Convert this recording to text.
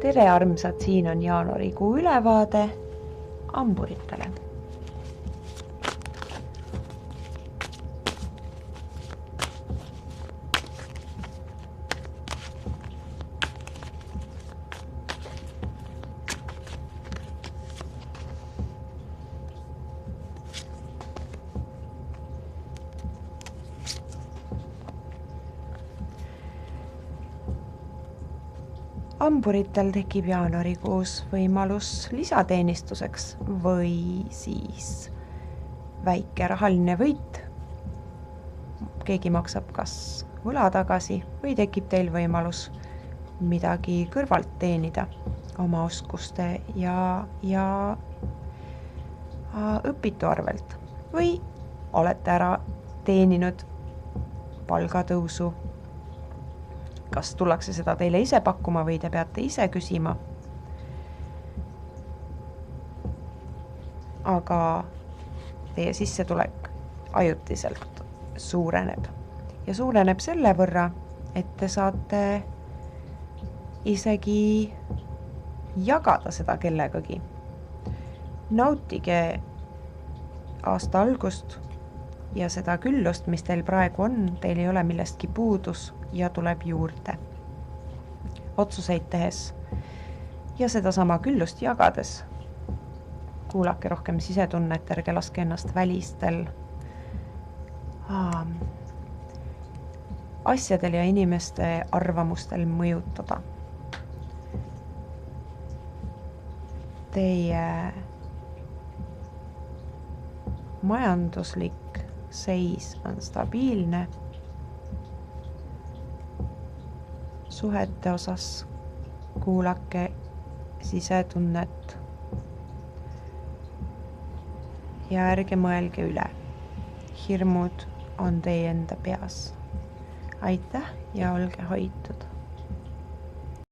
Tere armsad, siin on jaanuarikuu ülevaade hamburitele. Hamburitel tekib jaanuarikuus võimalus lisateenistuseks või siis väike rahaline võit. Keegi maksab kas võla tagasi või tekib teil võimalus midagi kõrvalt teenida oma oskuste ja õpitu arvelt. Või olete ära teeninud palgatõusu. Kas tullakse seda teile ise pakkuma või te peate ise küsima. Aga teie sissetulek ajutiselt suureneb. Ja suureneb selle võrra, et te saate isegi jagada seda kellegagi. Nautige aasta algust ja seda küllust, mis teil praegu on, teil ei ole millestki puudus ja tuleb juurde. Otsuseid tehes ja seda sama küllust jagades. Kuulake rohkem sisetunnet, ärge laske ennast välistel asjadel ja inimeste arvamustel mõjutada. Teie majanduslik seis on stabiilne. Suhete osas kuulake sisetunnet ja ärge mõelge üle. Hirmud on teie enda peas. Aitäh ja olge hoitud!